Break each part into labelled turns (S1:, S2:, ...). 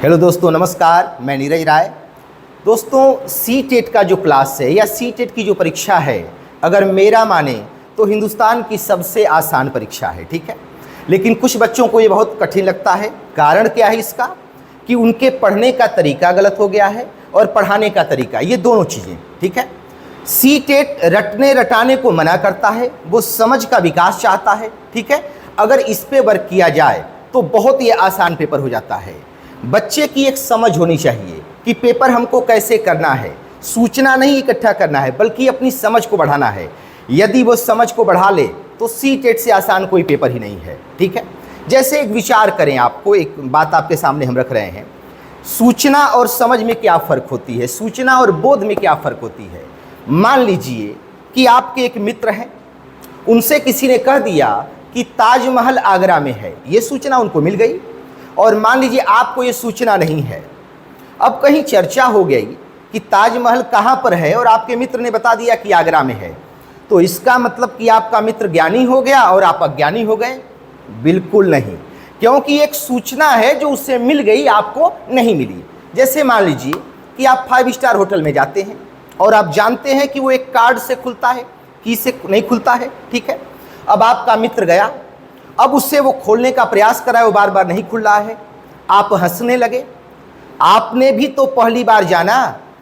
S1: Hello दोस्तों, नमस्कार। मैं नीरज राय। दोस्तों, सी टेट का जो क्लास है या सी टेट की जो परीक्षा है, अगर मेरा माने तो हिंदुस्तान की सबसे आसान परीक्षा है। ठीक है, लेकिन कुछ बच्चों को ये बहुत कठिन लगता है। कारण क्या है इसका कि उनके पढ़ने का तरीका गलत हो गया है और पढ़ाने का तरीका, ये दोनों चीज़ें। ठीक है, सी टेट रटने रटाने को मना करता है, वो समझ का विकास चाहता है। ठीक है, अगर इस पे वर्क किया जाए तो बहुत ही आसान पेपर हो जाता है। बच्चे की एक समझ होनी चाहिए कि पेपर हमको कैसे करना है, सूचना नहीं इकट्ठा करना है बल्कि अपनी समझ को बढ़ाना है। यदि वो समझ को बढ़ा ले तो सी टेट से आसान कोई पेपर ही नहीं है। ठीक है, जैसे एक विचार करें, आपको एक बात आपके सामने हम रख रहे हैं, सूचना और समझ में क्या फ़र्क होती है, सूचना और बोध में क्या फ़र्क होती है। मान लीजिए कि आपके एक मित्र हैं, उनसे किसी ने कह दिया कि ताजमहल आगरा में है, ये सूचना उनको मिल गई और मान लीजिए आपको ये सूचना नहीं है। अब कहीं चर्चा हो गई कि ताजमहल कहाँ पर है और आपके मित्र ने बता दिया कि आगरा में है, तो इसका मतलब कि आपका मित्र ज्ञानी हो गया और आप अज्ञानी हो गए? बिल्कुल नहीं, क्योंकि एक सूचना है जो उससे मिल गई, आपको नहीं मिली। जैसे मान लीजिए कि आप 5 स्टार होटल में जाते हैं और आप जानते हैं कि वो एक कार्ड से खुलता है, की से नहीं खुलता है। ठीक है, अब आपका मित्र गया, अब उससे वो खोलने का प्रयास करा है, वो बार बार नहीं खुल रहा है। आप हंसने लगे। आपने भी तो पहली बार जाना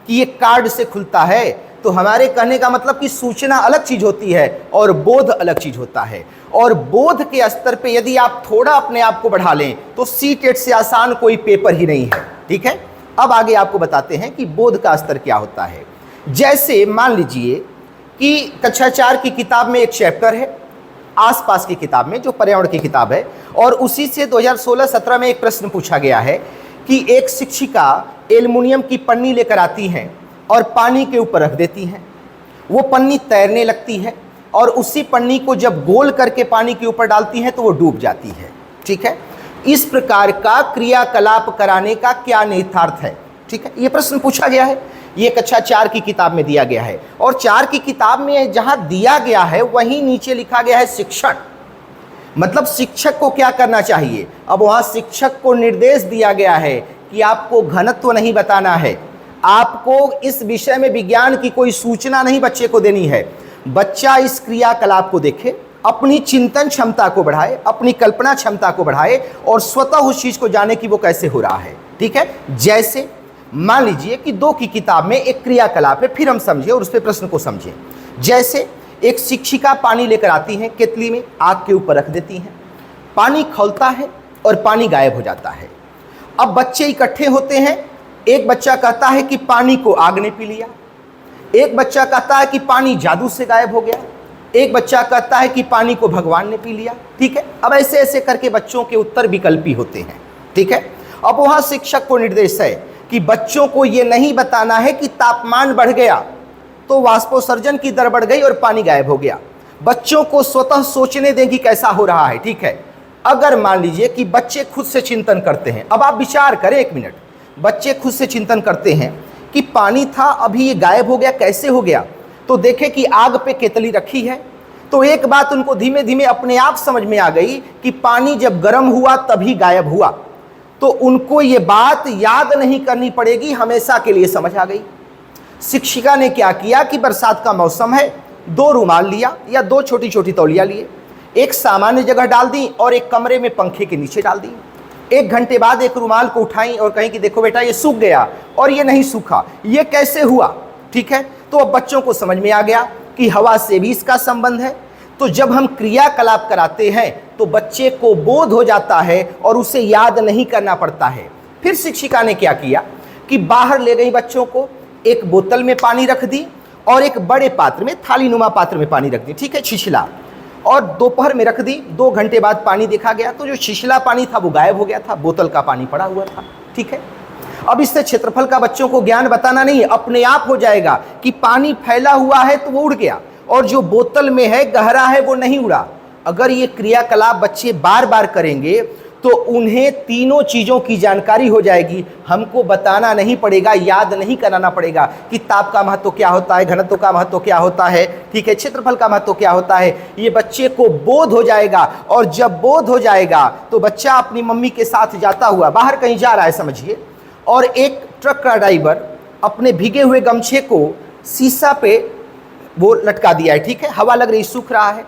S1: कि ये कार्ड से खुलता है। तो हमारे कहने का मतलब कि सूचना अलग चीज़ होती है और बोध अलग चीज़ होता है। और बोध के स्तर पे यदि आप थोड़ा अपने आप को बढ़ा लें तो सी टेट से आसान कोई पेपर ही नहीं है। ठीक है, अब आगे आपको बताते हैं कि बोध का स्तर क्या होता है। जैसे मान लीजिए कि कक्षा 4 की किताब में एक चैप्टर है, आसपास की किताब में जो पर्यावरण की किताब है, और उसी से 2016-17 में एक प्रश्न पूछा गया है कि एक शिक्षिका एल्युमिनियम की पन्नी लेकर आती हैं और पानी के ऊपर रख देती हैं। वो पन्नी तैरने लगती है और उसी पन्नी को जब गोल करके पानी के ऊपर डालती हैं तो वो डूब जाती है। ठीक है, इस प्रकार का क्रियाकलाप कराने का क्या निहितार्थ है? ठीक है, ये प्रश्न पूछा गया है, ये कक्षा 4 की किताब में दिया गया है। और 4 की किताब में जहां दिया गया है वहीं नीचे लिखा गया है शिक्षण, मतलब शिक्षक को क्या करना चाहिए। अब वहां शिक्षक को निर्देश दिया गया है कि आपको घनत्व नहीं बताना है, आपको इस विषय में विज्ञान की कोई सूचना नहीं बच्चे को देनी है। बच्चा इस क्रियाकलाप को देखे, अपनी चिंतन क्षमता को बढ़ाए, अपनी कल्पना क्षमता को बढ़ाए और स्वतः उस चीज को जाने कि वो कैसे हो रहा है। ठीक है, जैसे मान लीजिए कि 2 की किताब में एक क्रियाकलाप है, फिर हम समझे और उस पर प्रश्न को समझें। जैसे एक शिक्षिका पानी लेकर आती हैं, केतली में आग के ऊपर रख देती हैं, पानी खौलता है और पानी गायब हो जाता है। अब बच्चे इकट्ठे होते हैं, एक बच्चा कहता है कि पानी को आग ने पी लिया, एक बच्चा कहता है कि पानी जादू से गायब हो गया, एक बच्चा कहता है कि पानी को भगवान ने पी लिया। ठीक है, अब ऐसे ऐसे करके बच्चों के उत्तर विकल्पी होते हैं। ठीक है, अब वहां शिक्षक को निर्देश है कि बच्चों को ये नहीं बताना है कि तापमान बढ़ गया तो वाष्पोत्सर्जन की दर बढ़ गई और पानी गायब हो गया। बच्चों को स्वतः सोचने दें कि कैसा हो रहा है। ठीक है, अगर मान लीजिए कि बच्चे खुद से चिंतन करते हैं, अब आप विचार करें 1 मिनट, बच्चे खुद से चिंतन करते हैं कि पानी था, अभी ये गायब हो गया, कैसे हो गया? तो देखें कि आग पे केतली रखी है, तो एक बात उनको धीमे धीमे अपने आप समझ में आ गई कि पानी जब गर्म हुआ तभी गायब हुआ। तो उनको ये बात याद नहीं करनी पड़ेगी, हमेशा के लिए समझ आ गई। शिक्षिका ने क्या किया कि बरसात का मौसम है, 2 रुमाल लिया या 2 छोटी छोटी तौलिया लिए, एक सामान्य जगह डाल दी और एक कमरे में पंखे के नीचे डाल दी। 1 घंटे बाद एक रुमाल को उठाई और कहीं कि देखो बेटा ये सूख गया और ये नहीं सूखा, ये कैसे हुआ? ठीक है, तो अब बच्चों को समझ में आ गया कि हवा से भी इसका संबंध है। तो जब हम क्रियाकलाप कराते हैं तो बच्चे को बोध हो जाता है और उसे याद नहीं करना पड़ता है। फिर शिक्षिका ने क्या किया कि बाहर ले गई बच्चों को, एक बोतल में पानी रख दी और एक बड़े पात्र में, थाली नुमा पात्र में पानी रख दी। ठीक है, छिछला, और दोपहर में रख दी। 2 घंटे बाद पानी देखा गया तो जो छिछला पानी था वो गायब हो गया था, बोतल का पानी पड़ा हुआ था। ठीक है, अब इससे क्षेत्रफल का बच्चों को ज्ञान बताना नहीं है, अपने आप हो जाएगा कि पानी फैला हुआ है तो वो उड़ गया और जो बोतल में है गहरा है वो नहीं उड़ा। अगर ये क्रियाकलाप बच्चे बार बार करेंगे तो उन्हें तीनों चीज़ों की जानकारी हो जाएगी। हमको बताना नहीं पड़ेगा, याद नहीं कराना पड़ेगा कि ताप का महत्व क्या होता है, घनत्व का महत्व क्या होता है, ठीक है, क्षेत्रफल का महत्व क्या होता है। ये बच्चे को बोध हो जाएगा और जब बोध हो जाएगा तो बच्चा अपनी मम्मी के साथ जाता हुआ बाहर कहीं जा रहा है समझिए, और एक ट्रक का ड्राइवर अपने भीगे हुए गमछे को शीशा पे वो लटका दिया है, ठीक है, हवा लग रही, सूख रहा है।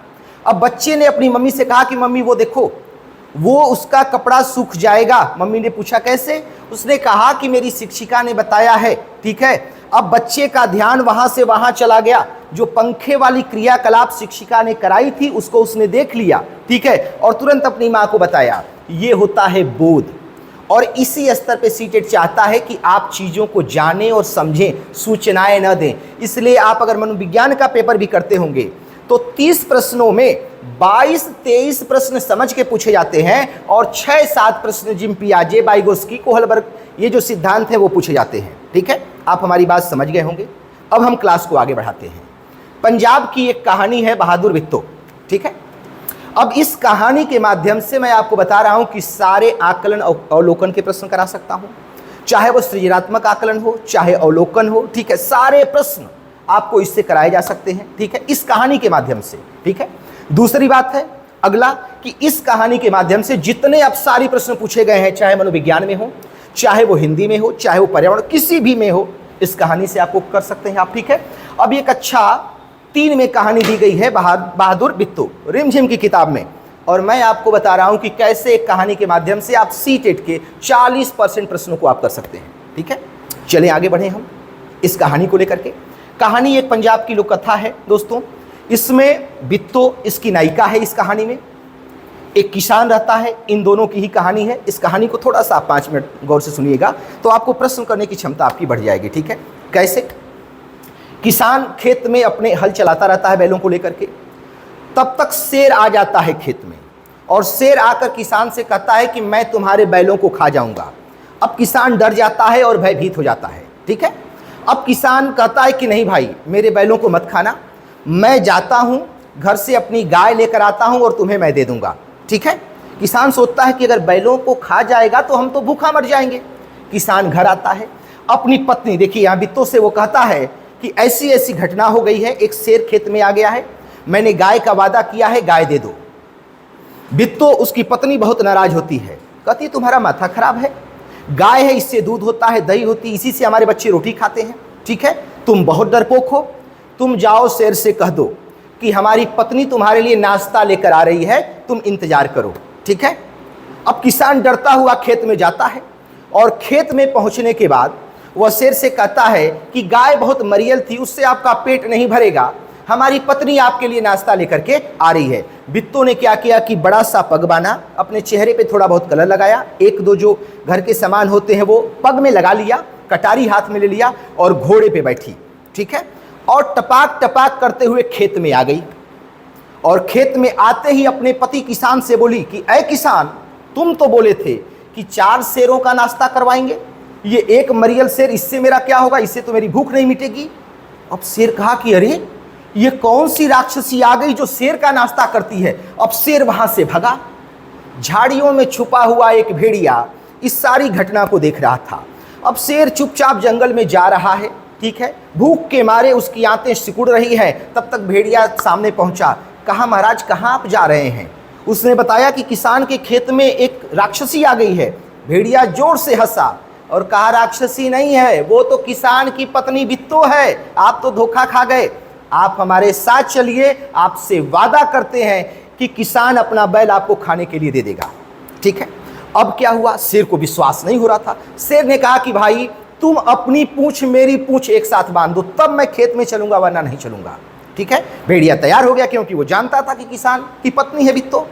S1: अब बच्चे ने अपनी मम्मी से कहा कि मम्मी वो देखो, वो उसका कपड़ा सूख जाएगा। मम्मी ने पूछा कैसे? उसने कहा कि मेरी शिक्षिका ने बताया है, ठीक है। अब बच्चे का ध्यान वहां से वहां चला गया, जो पंखे वाली क्रियाकलाप शिक्षिका ने कराई थी उसको उसने देख लिया, ठीक है, और तुरंत अपनी मां को बताया। ये होता है बोध। और इसी स्तर पे सीटेट चाहता है कि आप चीज़ों को जानें और समझें, सूचनाएं न दें। इसलिए आप अगर मनोविज्ञान का पेपर भी करते होंगे तो 30 प्रश्नों में 22-23 प्रश्न समझ के पूछे जाते हैं और 6-7 प्रश्न जिम पियाजे, वाइगोस्की, कोहलबर्ग, ये जो सिद्धांत हैं वो पूछे जाते हैं, ठीक है। आप हमारी बात समझ गए होंगे। अब हम क्लास को आगे बढ़ाते हैं। पंजाब की एक कहानी है बहादुर बित्तो, ठीक है। अब इस कहानी के माध्यम से मैं आपको बता रहा हूं कि सारे आकलन अवलोकन के प्रश्न करा सकता हूं, चाहे वो सृजनात्मक आकलन हो, चाहे अवलोकन हो, ठीक है। सारे प्रश्न आपको इससे कराए जा सकते हैं, ठीक है, इस कहानी के माध्यम से, ठीक है। दूसरी बात है अगला कि इस कहानी के माध्यम से जितने अब सारी प्रश्न पूछे गए हैं, चाहे मनोविज्ञान में हो, चाहे वो हिंदी में हो, चाहे वो पर्यावरण, किसी भी में हो, इस कहानी से आपको कर सकते हैं आप, ठीक है। अब एक अच्छा 3 में कहानी दी गई है बहादुर बित्तो, रिमझिम की किताब में, और मैं आपको बता रहा हूं कि कैसे एक कहानी के माध्यम से आप सीटेट के 40% प्रश्नों को आप कर सकते हैं, ठीक है। चलें आगे बढ़ें हम इस कहानी को लेकर के। कहानी एक पंजाब की लोक कथा है दोस्तों। इसमें बित्तो इसकी नायिका है। इस कहानी में एक किसान रहता है। इन दोनों की ही कहानी है। इस कहानी को थोड़ा सा 5 मिनट गौर से सुनिएगा तो आपको प्रश्न करने की क्षमता आपकी बढ़ जाएगी, ठीक है। कैसे? किसान खेत में अपने हल चलाता रहता है बैलों को लेकर के। तब तक शेर आ जाता है खेत में और शेर आकर किसान से कहता है कि मैं तुम्हारे बैलों को खा जाऊंगा। अब किसान डर जाता है और भयभीत हो जाता है, ठीक है। अब किसान कहता है कि नहीं भाई, मेरे बैलों को मत खाना, मैं जाता हूं घर से अपनी गाय लेकर आता हूं और तुम्हें मैं दे दूंगा, ठीक है। किसान सोचता है कि अगर बैलों को खा जाएगा तो हम तो भूखा मर जाएंगे। किसान घर आता है, अपनी पत्नी, देखिए यहाँ बित्तो से वो कहता है कि ऐसी ऐसी घटना हो गई है, एक शेर खेत में आ गया है, मैंने गाय का वादा किया है, गाय दे दो। बित्तो, उसकी पत्नी बहुत नाराज होती है, कहती तुम्हारा माथा खराब है, गाय है, इससे दूध होता है, दही होती है, इसी से हमारे बच्चे रोटी खाते हैं, ठीक है। तुम बहुत डरपोक हो, तुम जाओ शेर से कह दो कि हमारी पत्नी तुम्हारे लिए नाश्ता लेकर आ रही है, तुम इंतजार करो, ठीक है। अब किसान डरता हुआ खेत में जाता है और खेत में पहुंचने के बाद वह शेर से कहता है कि गाय बहुत मरियल थी, उससे आपका पेट नहीं भरेगा, हमारी पत्नी आपके लिए नाश्ता लेकर के आ रही है। बित्तो ने क्या किया कि बड़ा सा पग बांधा, अपने चेहरे पे थोड़ा बहुत कलर लगाया, 1-2 जो घर के सामान होते हैं वो पग में लगा लिया, कटारी हाथ में ले लिया और घोड़े पे बैठी, ठीक है, और टपाक टपाक करते हुए खेत में आ गई। और खेत में आते ही अपने पति किसान से बोली कि ऐ किसान, तुम तो बोले थे कि 4 शेरों का नाश्ता करवाएंगे, ये एक मरियल शेर, इससे मेरा क्या होगा, इससे तो मेरी भूख नहीं मिटेगी। अब शेर कहा कि अरे ये कौन सी राक्षसी आ गई जो शेर का नाश्ता करती है। अब शेर वहां से भगा। झाड़ियों में छुपा हुआ एक भेड़िया इस सारी घटना को देख रहा था। अब शेर चुपचाप जंगल में जा रहा है, ठीक है, भूख के मारे उसकी आंतें सिकुड़ रही हैं। तब तक भेड़िया सामने पहुंचा, कहा महाराज कहाँ आप जा रहे हैं? उसने बताया कि किसान के खेत में एक राक्षसी आ गई है। भेड़िया जोर से हंसा और कहा राक्षसी नहीं है, वो तो किसान की पत्नी बित्तो है, आप तो धोखा खा गए, आप हमारे साथ चलिए, आपसे वादा करते हैं कि किसान अपना बैल आपको खाने के लिए दे देगा, ठीक है। अब क्या हुआ, शेर को विश्वास नहीं हो रहा था। शेर ने कहा कि भाई तुम अपनी पूंछ मेरी पूंछ एक साथ बांध दो, तब मैं खेत में चलूंगा, वरना नहीं चलूंगा, ठीक है। भेड़िया तैयार हो गया क्योंकि वो जानता था कि किसान की पत्नी है बित्तो।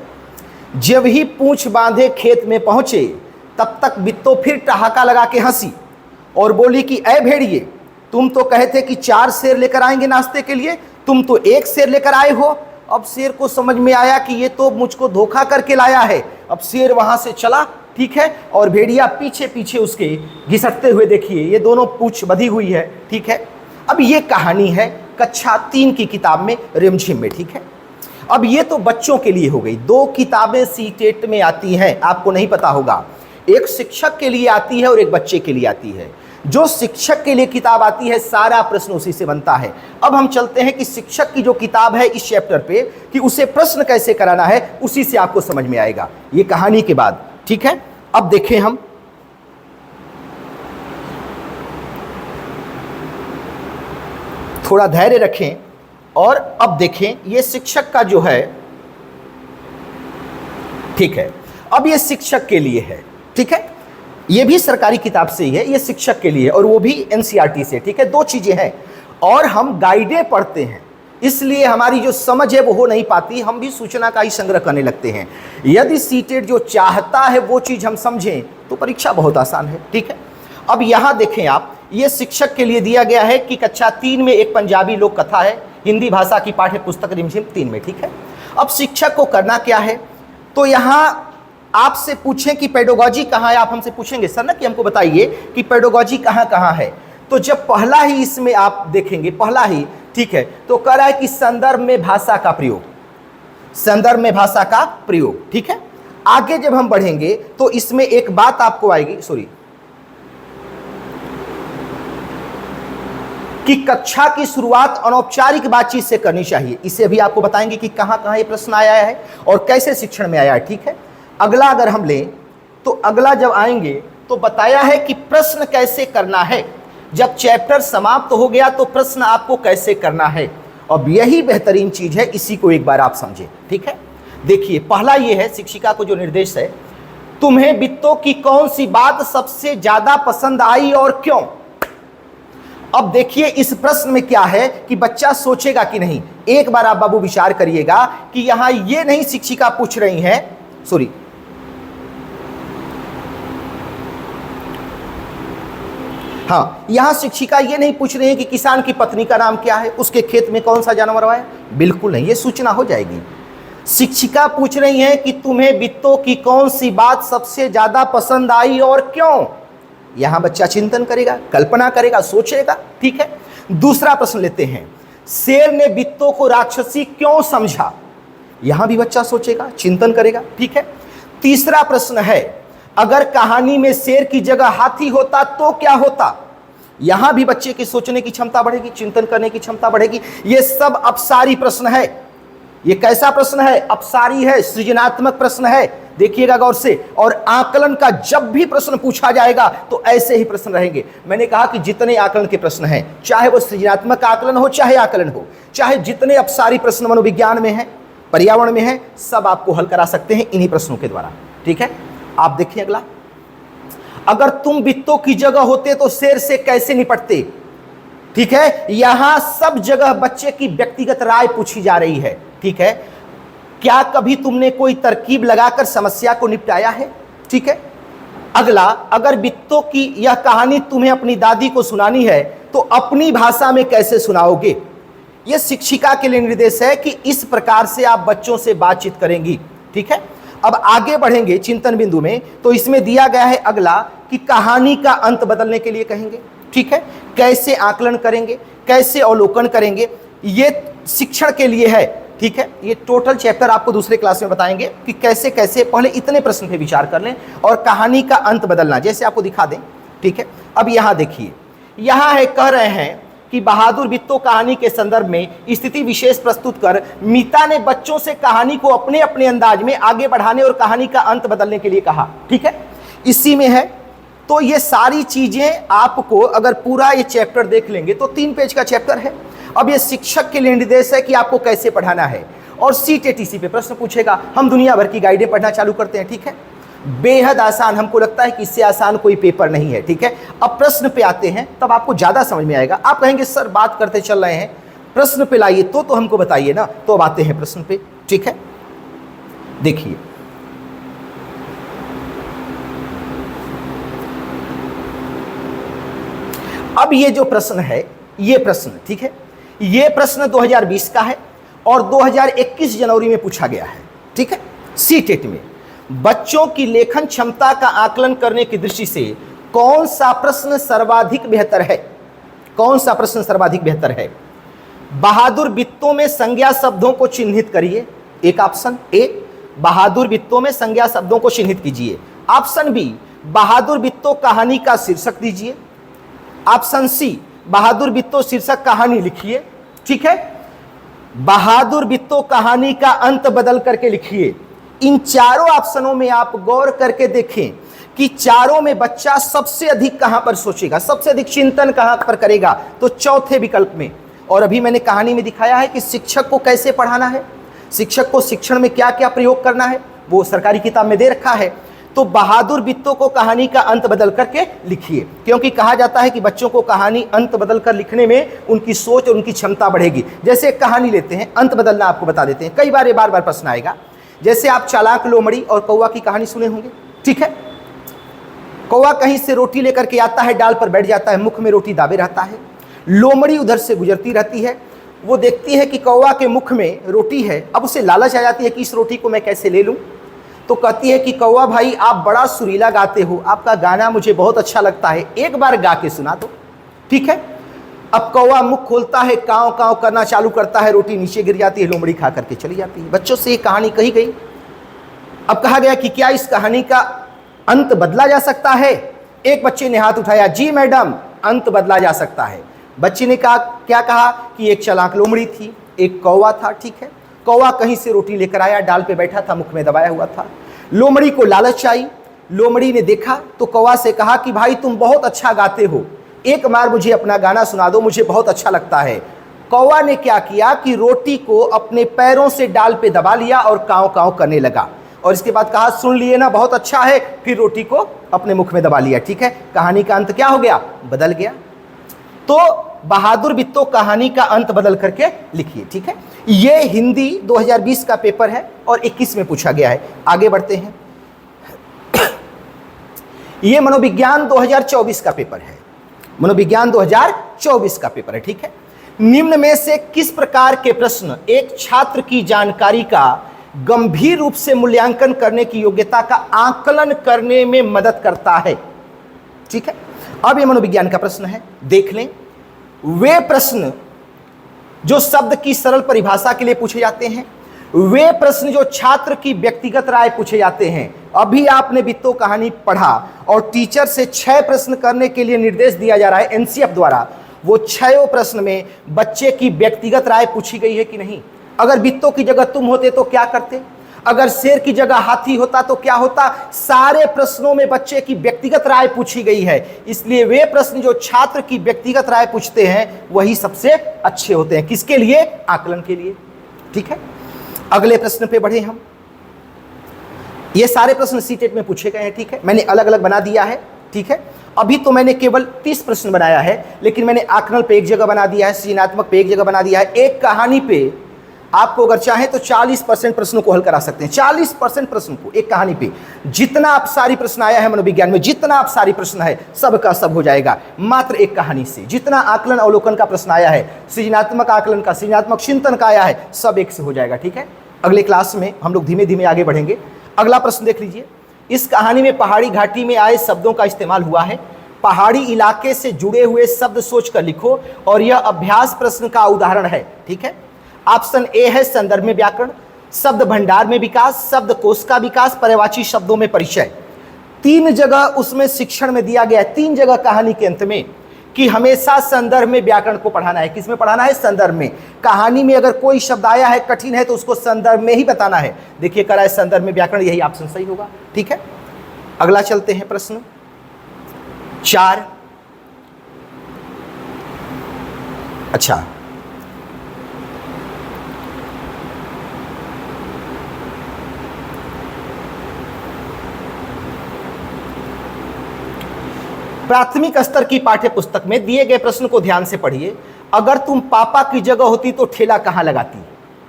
S1: जब ही पूंछ बांधे खेत में पहुंचे तब तक बित्तो फिर ठहाका लगा के हंसी और बोली कि ऐ भेड़िए, तुम तो कहे थे कि 4 शेर लेकर आएंगे नाश्ते के लिए, तुम तो 1 शेर लेकर आए हो। अब शेर को समझ में आया कि ये तो मुझको धोखा करके लाया है। अब शेर वहां से चला, ठीक है, और भेड़िया पीछे पीछे उसके घिसटते हुए, देखिए ये दोनों पूंछ बंधी हुई है, ठीक है। अब ये कहानी है कक्षा 3 की किताब में, रिमझिम में, ठीक है। अब ये तो बच्चों के लिए हो गई। 2 किताबें सीटेट में आती हैं, आपको नहीं पता होगा, एक शिक्षक के लिए आती है और एक बच्चे के लिए आती है। जो शिक्षक के लिए किताब आती है सारा प्रश्न उसी से बनता है। अब हम चलते हैं कि शिक्षक की जो किताब है इस चैप्टर पे, कि उसे प्रश्न कैसे कराना है, उसी से आपको समझ में आएगा ये कहानी के बाद, ठीक है। अब देखें हम थोड़ा धैर्य रखें और अब देखें ये शिक्षक का जो है, ठीक है, अब ये शिक्षक के लिए है, ठीक है, ये भी सरकारी किताब से ही है, ये शिक्षक के लिए और वो भी एनसीईआरटी से, ठीक है, दो चीजें हैं। और हम गाइडें पढ़ते हैं इसलिए हमारी जो समझ है वो हो नहीं पाती, हम भी सूचना का ही संग्रह करने लगते हैं। यदि सीटेट जो चाहता है वो चीज हम समझें तो परीक्षा बहुत आसान है, ठीक है। अब यहां देखें आप, ये शिक्षक के लिए दिया गया है कि कक्षा 3 में एक पंजाबी लोक कथा है, हिंदी भाषा की पाठ्य पुस्तक रिमझिम 3 में, ठीक है। अब शिक्षक को करना क्या है, तो यहां आपसे पूछें कि पेडागॉजी कहाँ है, आप हमसे पूछेंगे सर ना कि हमको बताइए कि पेडागॉजी कहाँ कहाँ है। तो जब पहला ही इसमें आप देखेंगे, पहला ही, ठीक है, तो कह रहा है कि संदर्भ में भाषा का प्रयोग, संदर्भ में भाषा का प्रयोग, ठीक है। आगे जब हम बढ़ेंगे तो इसमें एक बात आपको आएगी, सॉरी, कि कक्षा की शुरुआत अनौपचारिक बातचीत से करनी चाहिए। इसे भी आपको बताएंगे कि कहां कहां ये प्रश्न आया है और कैसे शिक्षण में आया है, ठीक है। अगला अगर हम लें तो अगला जब आएंगे तो बताया है कि प्रश्न कैसे करना है, जब चैप्टर समाप्त हो गया तो प्रश्न आपको कैसे करना है। अब यही बेहतरीन चीज है, इसी को एक बार आप समझें, ठीक है। देखिए पहला ये है, शिक्षिका को जो निर्देश है, तुम्हें वित्तों की कौन सी बात सबसे ज्यादा पसंद आई और क्यों। अब देखिए इस प्रश्न में क्या है कि बच्चा सोचेगा कि नहीं। एक बार आप बाबू विचार करिएगा कि यहां ये नहीं शिक्षिका पूछ रही हैं, सॉरी, हाँ, यहां शिक्षिका ये नहीं पूछ रही है कि किसान की पत्नी का नाम क्या है, उसके खेत में कौन सा जानवर है, बिल्कुल नहीं, ये सूचना हो जाएगी। शिक्षिका पूछ रही है कि तुम्हें वित्तों की कौन सी बात सबसे ज्यादा पसंद आई और क्यों। यहां बच्चा चिंतन करेगा, कल्पना करेगा, सोचेगा, ठीक है। दूसरा प्रश्न लेते हैं, शेर ने वित्तों को राक्षसी क्यों समझा। यहां भी बच्चा सोचेगा, चिंतन करेगा, ठीक है। तीसरा प्रश्न है, अगर कहानी में शेर की जगह हाथी होता तो क्या होता। यहां भी बच्चे की सोचने की क्षमता बढ़ेगी, चिंतन करने की क्षमता बढ़ेगी। यह सब अपसारी प्रश्न है। यह कैसा प्रश्न है, अपसारी है, सृजनात्मक प्रश्न है, देखिएगा गौर से। और आकलन का जब भी प्रश्न पूछा जाएगा तो ऐसे ही प्रश्न रहेंगे। मैंने कहा कि जितने आकलन के प्रश्न हैं, चाहे वो सृजनात्मक आकलन हो, चाहे आकलन हो, चाहे जितने अपसारी प्रश्न मनोविज्ञान में है, पर्यावरण में है, सब आपको हल करा सकते हैं इन्हीं प्रश्नों के द्वारा, ठीक है। आप देखिए अगला, अगर तुम वित्तों की जगह होते तो शेर से कैसे निपटते, ठीक है। यहां सब जगह बच्चे की व्यक्तिगत राय पूछी जा रही है, ठीक है। क्या कभी तुमने कोई तरकीब लगाकर समस्या को निपटाया है, ठीक है। अगला, अगर वित्तों की यह कहानी तुम्हें अपनी दादी को सुनानी है तो अपनी भाषा में कैसे सुनाओगे। यह शिक्षिका के लिए निर्देश है कि इस प्रकार से आप बच्चों से बातचीत करेंगी, ठीक है। अब आगे बढ़ेंगे चिंतन बिंदु में, तो इसमें दिया गया है अगला कि कहानी का अंत बदलने के लिए कहेंगे, ठीक है। कैसे आकलन करेंगे, कैसे अवलोकन करेंगे, ये शिक्षण के लिए है, ठीक है। ये टोटल चैप्टर आपको दूसरे क्लास में बताएंगे कि कैसे कैसे, पहले इतने प्रश्न पे विचार कर लें और कहानी का अंत बदलना जैसे आपको दिखा दें, ठीक है। अब यहां देखिए, यहां है, कह रहे हैं कि बहादुर वित्तों कहानी के संदर्भ में स्थिति विशेष प्रस्तुत कर मीता ने बच्चों से कहानी को अपने अपने अंदाज में आगे बढ़ाने और कहानी का अंत बदलने के लिए कहा, ठीक है। इसी में है, तो ये सारी चीजें आपको अगर पूरा ये चैप्टर देख लेंगे तो 3 पेज का चैप्टर है। अब ये शिक्षक के लिए निर्देश है कि आपको कैसे पढ़ाना है, और सीटेटीसी पे प्रश्न पूछेगा। हम दुनिया भर की गाइडें पढ़ना चालू करते हैं, ठीक है। बेहद आसान, हमको लगता है कि इससे आसान कोई पेपर नहीं है, ठीक है। अब प्रश्न पे आते हैं तब आपको ज्यादा समझ में आएगा। आप कहेंगे सर बात करते चल रहे हैं, प्रश्न पे लाइए तो हमको बताइए ना। तो अब आते हैं प्रश्न पे, ठीक है। देखिए अब ये जो प्रश्न है, ये प्रश्न, ठीक है, ये प्रश्न 2020 का है और 2021 जनवरी में पूछा गया है, ठीक है। सीटेट में बच्चों की लेखन क्षमता का आकलन करने की दृष्टि से कौन सा प्रश्न सर्वाधिक बेहतर है, कौन सा प्रश्न सर्वाधिक बेहतर है। बहादुर वित्तों में संज्ञा शब्दों को चिन्हित करिए। एक ऑप्शन ए, बहादुर वित्तों में संज्ञा शब्दों को चिन्हित कीजिए। ऑप्शन बी, बहादुर वित्तों कहानी का शीर्षक दीजिए। ऑप्शन सी, बहादुर वित्तों शीर्षक कहानी लिखिए, ठीक है। बहादुर वित्तों कहानी का अंत बदल करके लिखिए। इन चारों ऑप्शनों में आप गौर करके देखें कि चारों में बच्चा सबसे अधिक कहां पर सोचेगा, सबसे अधिक चिंतन कहां पर करेगा। तो चौथे विकल्प में, और अभी मैंने कहानी में दिखाया है कि शिक्षक को कैसे पढ़ाना है, शिक्षक को शिक्षण में क्या क्या प्रयोग करना है, वो सरकारी किताब में दे रखा है। तो बहादुर बित्तो को कहानी का अंत बदल करके लिखिए, क्योंकि कहा जाता है कि बच्चों को कहानी अंत बदल कर लिखने में उनकी सोच और उनकी क्षमता बढ़ेगी। जैसे एक कहानी लेते हैं, अंत बदलना आपको बता देते हैं, कई बार बार बार प्रश्न आएगा। जैसे आप चालाक लोमड़ी और कौवा की कहानी सुने होंगे, ठीक है। कौवा कहीं से रोटी लेकर के आता है, डाल पर बैठ जाता है, मुख में रोटी दाबे रहता है। लोमड़ी उधर से गुजरती रहती है, वो देखती है कि कौवा के मुख में रोटी है। अब उसे लालच आ जाती है कि इस रोटी को मैं कैसे ले लूं। तो कहती है कि कौवा भाई, आप बड़ा सुरीला गाते हो, आपका गाना मुझे बहुत अच्छा लगता है, एक बार गा के सुना दो, ठीक है। अब कौवा मुख खोलता है, काव काव करना चालू करता है, रोटी नीचे गिर जाती है, लोमड़ी खा करके चली जाती है। बच्चों से ये कहानी कही गई। अब कहा गया कि क्या इस कहानी का अंत बदला जा सकता है? एक बच्चे ने हाथ उठाया, जी मैडम, अंत बदला जा सकता है। बच्चे ने कहा, क्या कहा? कि एक चालाक लोमड़ी थी, एक कौवा था, ठीक है। कौवा कहीं से रोटी लेकर आया, डाल पे बैठा था, मुख में दबाया हुआ था। लोमड़ी को लालच आई, लोमड़ी ने देखा तो कौवा से कहा कि भाई तुम बहुत अच्छा गाते हो, एक बार मुझे अपना गाना सुना दो, मुझे बहुत अच्छा लगता है। कौवा ने क्या किया कि रोटी को अपने पैरों से डाल पे दबा लिया और काव काव करने लगा, और इसके बाद कहा, सुन लिए ना, बहुत अच्छा है, फिर रोटी को अपने मुख में दबा लिया, ठीक है। कहानी का अंत क्या हो गया? बदल गया। तो बहादुर बित्तो कहानी का अंत बदल करके लिखिए, ठीक है। ये हिंदी 2020 का पेपर है और 21 में पूछा गया है। आगे बढ़ते हैं। ये मनोविज्ञान 2024 का पेपर है, मनोविज्ञान 2024 का पेपर है, ठीक है। निम्न में से किस प्रकार के प्रश्न एक छात्र की जानकारी का गंभीर रूप से मूल्यांकन करने की योग्यता का आकलन करने में मदद करता है? ठीक है। अब ये मनोविज्ञान का प्रश्न है, देख लें। वे प्रश्न जो शब्द की सरल परिभाषा के लिए पूछे जाते हैं, वे प्रश्न जो छात्र की व्यक्तिगत राय पूछे जाते हैं। अभी आपने बित्तो कहानी पढ़ा और टीचर से 6 प्रश्न करने के लिए निर्देश दिया जा रहा है एनसीएफ द्वारा। वो 6 प्रश्न में बच्चे की व्यक्तिगत राय पूछी गई है कि नहीं? अगर बित्तो की जगह तुम होते तो क्या करते? अगर शेर की जगह हाथी होता तो क्या होता? सारे प्रश्नों में बच्चे की व्यक्तिगत राय पूछी गई है। इसलिए वे प्रश्न जो छात्र की व्यक्तिगत राय पूछते हैं वही सबसे अच्छे होते हैं। किसके लिए? आकलन के लिए, ठीक है। अगले प्रश्न पे बढ़े हम। ये सारे प्रश्न सीटेट में पूछे गए हैं, ठीक है। मैंने अलग अलग बना दिया है, ठीक है। अभी तो मैंने केवल 30 प्रश्न बनाया है, लेकिन मैंने आकलन पे एक जगह बना दिया है, सृजनात्मक पे एक जगह बना दिया है। एक कहानी पे आपको अगर चाहें तो 40% प्रश्नों को हल करा सकते हैं। 40% प्रश्न को एक कहानी पे, जितना आप सारी प्रश्न आया है मनोविज्ञान में, जितना आप सारी प्रश्न है सब का सब हो जाएगा मात्र एक कहानी से। जितना आकलन अवलोकन का प्रश्न आया है, सृजनात्मक आकलन का, सृजनात्मक चिंतन का आया है, सब एक से हो जाएगा, ठीक है। अगले क्लास में हम लोग धीमे धीमे आगे बढ़ेंगे। अगला प्रश्न देख लीजिए। इस कहानी में पहाड़ी घाटी में आए शब्दों का इस्तेमाल हुआ है। पहाड़ी इलाके से जुड़े हुए शब्द सोचकर लिखो, और यह अभ्यास प्रश्न का उदाहरण है, ठीक है। ऑप्शन ए है संदर्भ में व्याकरण, शब्द भंडार में विकास, शब्द कोश का विकास, पर्यायवाची शब्दों में परिचय। 3 जगह उसमें शिक्षण में दिया गया है, 3 जगह कहानी के अंत में, कि हमेशा संदर्भ में व्याकरण को पढ़ाना है। किसमें पढ़ाना है? संदर्भ में। कहानी में अगर कोई शब्द आया है कठिन है तो उसको संदर्भ में ही बताना है। देखिए करा है संदर्भ में व्याकरण, यही ऑप्शन सही होगा, ठीक है। अगला चलते हैं प्रश्न 4। अच्छा, प्राथमिक स्तर की पाठ्य पुस्तक में दिए गए प्रश्न को ध्यान से पढ़िए। अगर तुम पापा की जगह होती तो ठेला कहां लगाती?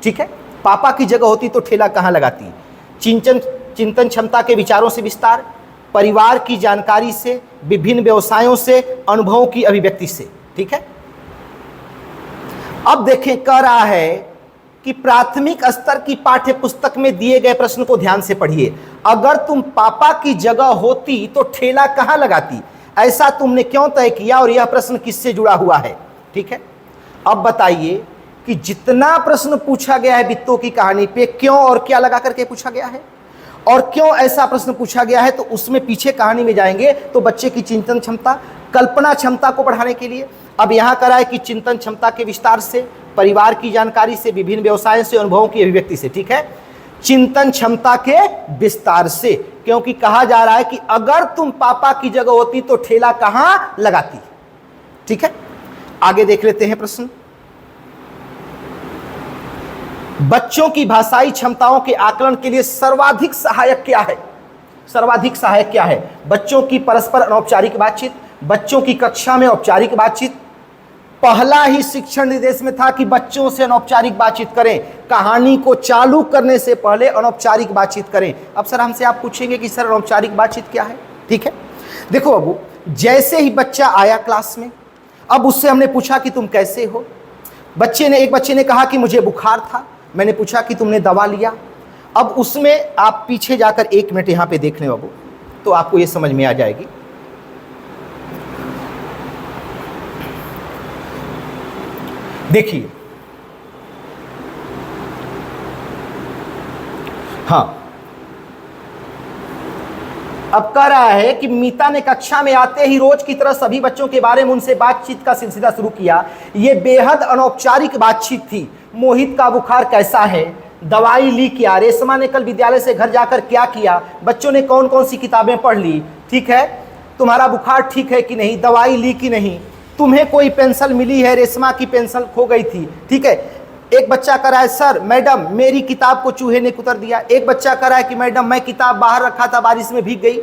S1: ठीक है, पापा की जगह होती तो ठेला कहां लगाती? चिंतन क्षमता के विचारों से विस्तार, परिवार की जानकारी से, विभिन्न व्यवसायों से, अनुभवों की अभिव्यक्ति से, ठीक है। अब देखें, कह रहा है कि प्राथमिक स्तर की पाठ्य पुस्तक में दिए गए प्रश्न को ध्यान से पढ़िए। अगर तुम पापा की जगह होती तो ठेला कहां लगाती? ऐसा तुमने क्यों तय किया और यह प्रश्न किससे जुड़ा हुआ है? ठीक है। अब बताइए कि जितना प्रश्न पूछा गया है बित्तो की कहानी पे, क्यों और क्या लगा करके पूछा गया है, और क्यों ऐसा प्रश्न पूछा गया है, तो उसमें पीछे कहानी में जाएंगे तो बच्चे की चिंतन क्षमता, कल्पना क्षमता को बढ़ाने के लिए। अब यहां करा है कि चिंतन क्षमता के विस्तार से, परिवार की जानकारी से, विभिन्न व्यवसायों से, अनुभवों की अभिव्यक्ति से, ठीक है। चिंतन क्षमता के विस्तार से, क्योंकि कहा जा रहा है कि अगर तुम पापा की जगह होती तो ठेला कहां लगाती? ठीक है। आगे देख लेते हैं प्रश्न बच्चों की भाषाई क्षमताओं के आकलन के लिए सर्वाधिक सहायक क्या है? सर्वाधिक सहायक क्या है? बच्चों की परस्पर अनौपचारिक बातचीत, बच्चों की कक्षा में औपचारिक बातचीत। पहला ही शिक्षण निर्देश में था कि बच्चों से अनौपचारिक बातचीत करें, कहानी को चालू करने से पहले अनौपचारिक बातचीत करें। अब सर हमसे आप पूछेंगे कि सर अनौपचारिक बातचीत क्या है? ठीक है, देखो बाबू, जैसे ही बच्चा आया क्लास में, अब उससे हमने पूछा कि तुम कैसे हो। एक बच्चे ने कहा कि मुझे बुखार था। मैंने पूछा कि तुमने दवा लिया। अब उसमें आप पीछे जाकर 1 मिनट यहां पे देख लें बाबू, तो आपको ये समझ में आ जाएगी। देखिए, हाँ, अब कह रहा है कि मीता ने कक्षा में आते ही रोज की तरह सभी बच्चों के बारे में उनसे बातचीत का सिलसिला शुरू किया। यह बेहद अनौपचारिक बातचीत थी। मोहित का बुखार कैसा है, दवाई ली क्या, रेशमा ने कल विद्यालय से घर जाकर क्या किया, बच्चों ने कौन कौन सी किताबें पढ़ ली, ठीक है, तुम्हारा बुखार ठीक है कि नहीं, दवाई ली कि नहीं, तुम्हें कोई पेंसिल मिली है, रेशमा की पेंसिल खो गई थी। ठीक है, एक बच्चा कह रहा है सर मैडम मेरी किताब को चूहे ने कुतर दिया। एक बच्चा कह रहा है कि मैडम मैं किताब बाहर रखा था, बारिश में भीग गई।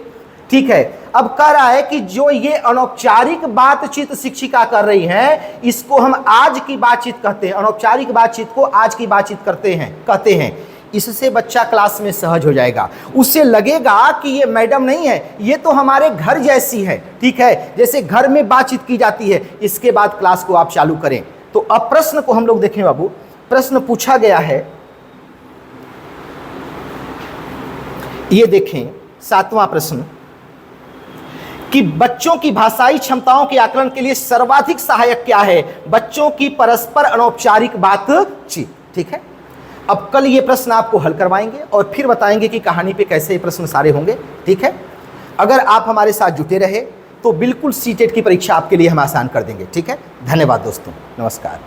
S1: ठीक है, अब कह रहा है कि जो ये अनौपचारिक बातचीत शिक्षिका कर रही है, इसको हम आज की बातचीत कहते हैं। अनौपचारिक बातचीत को आज की बातचीत कहते हैं। इससे बच्चा क्लास में सहज हो जाएगा। उससे लगेगा कि ये मैडम नहीं है, ये तो हमारे घर जैसी है। ठीक है, जैसे घर में बातचीत की जाती है। इसके बाद क्लास को आप चालू करें। तो अब प्रश्न को हम लोग देखें बाबू। प्रश्न पूछा गया है, ये देखें 7वां प्रश्न, कि बच्चों की भाषाई क्षमताओं के आकलन के लिए सर्वाधिक सहायक क्या है? बच्चों की परस्पर अनौपचारिक बातचीत। ठीक है, अब कल ये प्रश्न आपको हल करवाएंगे और फिर बताएंगे कि कहानी पे कैसे ये प्रश्न सारे होंगे। ठीक है, अगर आप हमारे साथ जुटे रहे तो बिल्कुल सीटेट की परीक्षा आपके लिए हम आसान कर देंगे। ठीक है, धन्यवाद दोस्तों, नमस्कार।